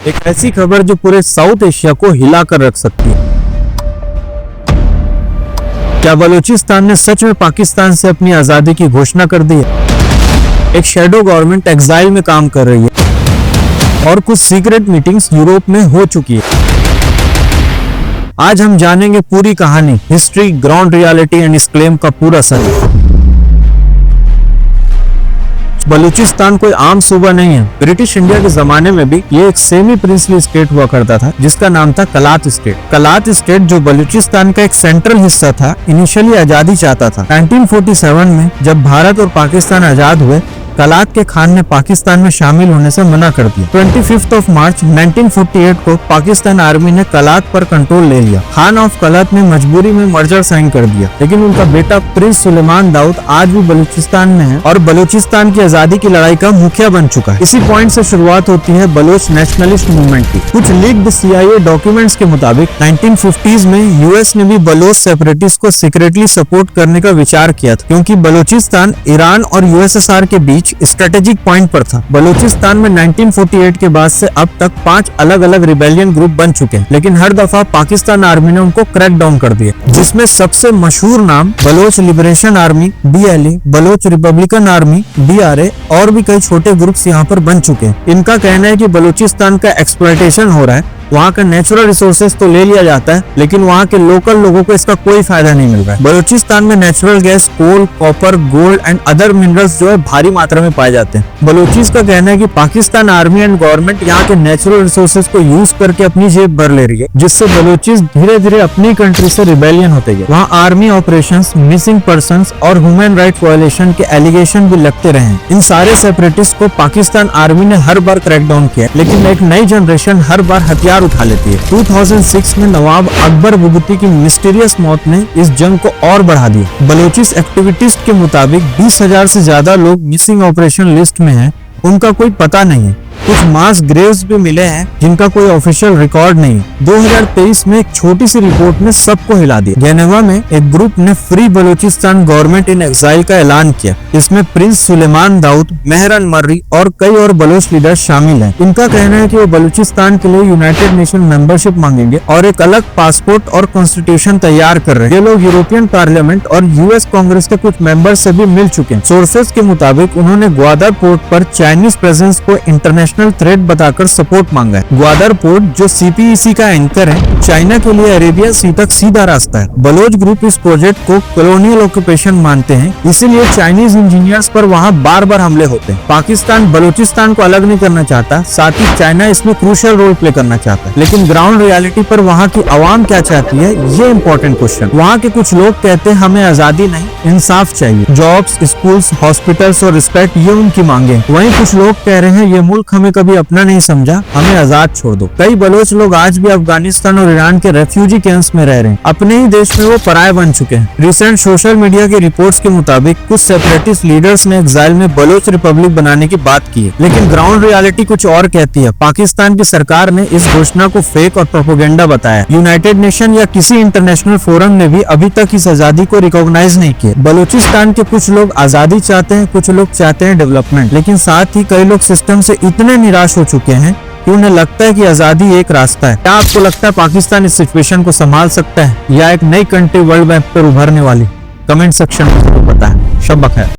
एक ऐसी खबर जो पूरे साउथ एशिया को हिलाकर रख सकती है। क्या बलूचिस्तान ने सच में पाकिस्तान से अपनी आजादी की घोषणा कर दी है? एक शैडो गवर्नमेंट एग्जाइल में काम कर रही है और कुछ सीक्रेट मीटिंग्स यूरोप में हो चुकी है। आज हम जानेंगे पूरी कहानी, हिस्ट्री, ग्राउंड रियलिटी एंड इस क्लेम का पूरा सच। बलूचिस्तान कोई आम सूबा नहीं है। ब्रिटिश इंडिया के जमाने में भी ये एक सेमी प्रिंसली स्टेट हुआ करता था जिसका नाम था कलात स्टेट। कलात स्टेट जो बलूचिस्तान का एक सेंट्रल हिस्सा था, इनिशियली आजादी चाहता था। 1947 में जब भारत और पाकिस्तान आजाद हुए, कलात के खान ने पाकिस्तान में शामिल होने से मना कर दिया। 25 मार्च 1948 को पाकिस्तान आर्मी ने कलात पर कंट्रोल ले लिया। खान ऑफ कलात ने मजबूरी में मर्जर साइन कर दिया, लेकिन उनका बेटा प्रिंस सुलेमान दाऊद आज भी बलूचिस्तान में है और बलूचिस्तान की आजादी की लड़ाई का मुखिया बन चुका है। इसी पॉइंट से शुरुआत होती है बलोच नेशनलिस्ट मूवमेंट की। कुछ लीक्ड CIA डॉक्यूमेंट्स के मुताबिक 1950s में यूएस ने भी बलोच सेपरेटिस्ट को सीक्रेटली सपोर्ट करने का विचार किया था, क्योंकि बलूचिस्तान ईरान और USSR के बीच स्ट्रेटेजिक पॉइंट पर था। बलूचिस्तान में 1948 के बाद से अब तक 5 अलग अलग रिबेलियन ग्रुप बन चुके हैं, लेकिन हर दफा पाकिस्तान आर्मी ने उनको क्रैक डाउन कर दिया, जिसमें सबसे मशहूर नाम Baloch liberation army BLA, Baloch republican army BRA और भी कई छोटे ग्रुप्स यहाँ पर बन चुके हैं। इनका कहना है कि बलूचिस्तान का एक्सप्लॉयटेशन हो रहा है, वहाँ का नेचुरल रिसोर्सेज तो ले लिया जाता है, लेकिन वहाँ के लोकल लोगों को इसका कोई फायदा नहीं मिल रहा है। बलूचिस्तान में natural gas, coal, copper, gold and other minerals जो है भारी मात्रा में पाए जाते हैं। बलूचिस का कहना है कि पाकिस्तान आर्मी एंड गवर्नमेंट यहाँ के नेचुरल रिसोर्सेज को यूज करके अपनी जेब भर ले रही है, जिससे बलूचिस धीरे धीरे अपनी कंट्री से रिबेलियन होते गए। वहाँ आर्मी ऑपरेशंस, मिसिंग पर्संस और ह्यूमन राइट वायलेशन के एलिगेशन भी लगते रहे हैं। इन सारे सेपरेटिस्ट को पाकिस्तान आर्मी ने हर बार क्रैकडाउन किया, लेकिन एक नई जनरेशन हर बार हथियार उठा लेती है। 2006 में नवाब अकबर बुगटी की मिस्टीरियस मौत ने इस जंग को और बढ़ा दिया। बलूचिस एक्टिविटिस्ट के मुताबिक 20,000 से ज्यादा लोग मिसिंग ऑपरेशन लिस्ट में हैं, उनका कोई पता नहीं है। कुछ मास ग्रेव्स भी मिले हैं जिनका कोई ऑफिशियल रिकॉर्ड नहीं है। 2023 में एक छोटी सी रिपोर्ट ने सबको हिला दिया। जेनेवा में एक ग्रुप ने free Balochistan government in exile का ऐलान किया। इसमें प्रिंस सुलेमान दाऊद, मेहरन मर्री और कई और बलोच लीडर्स शामिल हैं। इनका कहना है कि वो बलूचिस्तान के लिए यूनाइटेड नेशन मेंबरशिप मांगेंगे और एक अलग पासपोर्ट और कॉन्स्टिट्यूशन तैयार कर रहे हैं। ये लोग यूरोपियन पार्लियामेंट और US कांग्रेस के कुछ मेंबर से भी मिल चुके हैं। सोर्सेज के मुताबिक उन्होंने ग्वादर पोर्ट पर चाइनीज प्रेजेंस को इंटरनेशनल थ्रेट बताकर सपोर्ट मांगा है। ग्वादर पोर्ट जो CPEC का एंकर है, चाइना के लिए अरेबियन सी तक सीधा रास्ता है। बलोच ग्रुप इस प्रोजेक्ट को कॉलोनियल ऑक्यूपेशन मानते हैं, इसीलिए चाइनीज इंजीनियर्स पर वहाँ बार बार हमले होते हैं। पाकिस्तान बलूचिस्तान को अलग नहीं करना चाहता, साथ ही चाइना इसमें क्रूशियल रोल प्ले करना चाहता है। लेकिन ग्राउंड रियलिटी पर वहाँ की आवाम क्या चाहती है, ये इम्पोर्टेंट क्वेश्चन। वहाँ के कुछ लोग कहते हैं हमें आजादी नहीं, इंसाफ चाहिए। जॉब्स, स्कूल्स, हॉस्पिटल्स और रिस्पेक्ट, ये उनकी मांगे। वहीं कुछ लोग कह रहे हैं ये मुल्क हमें कभी अपना नहीं समझा, हमें आजाद छोड़ दो। कई बलोच लोग आज भी अफगानिस्तान और ईरान के रेफ्यूजी कैंप्स में रह रहे हैं। अपने ही देश में वो पराये बन चुके हैं। रिसेंट सोशल मीडिया की रिपोर्ट्स के मुताबिक कुछ सेपरेटिस्ट लीडर्स ने एक्साइल में बलोच रिपब्लिक बनाने की बात की है, लेकिन ग्राउंड रियलिटी कुछ और कहती है। पाकिस्तान की सरकार ने इस घोषणा को फेक और प्रोपेगेंडा बताया। यूनाइटेड नेशन या किसी इंटरनेशनल फोरम ने भी अभी तक इस आजादी को रिकॉग्नाइज नहीं किया। बलूचिस्तान के कुछ लोग आजादी चाहते हैं, कुछ लोग चाहते हैं डेवलपमेंट, लेकिन साथ ही कई लोग सिस्टम से इतने निराश हो चुके हैं कि उन्हें लगता है कि आजादी एक रास्ता है। क्या आपको लगता है पाकिस्तान इस सिचुएशन को संभाल सकता है या एक नई कंट्री वर्ल्ड मैप पर उभरने वाली? कमेंट सेक्शन में बताएं। शब बखैर।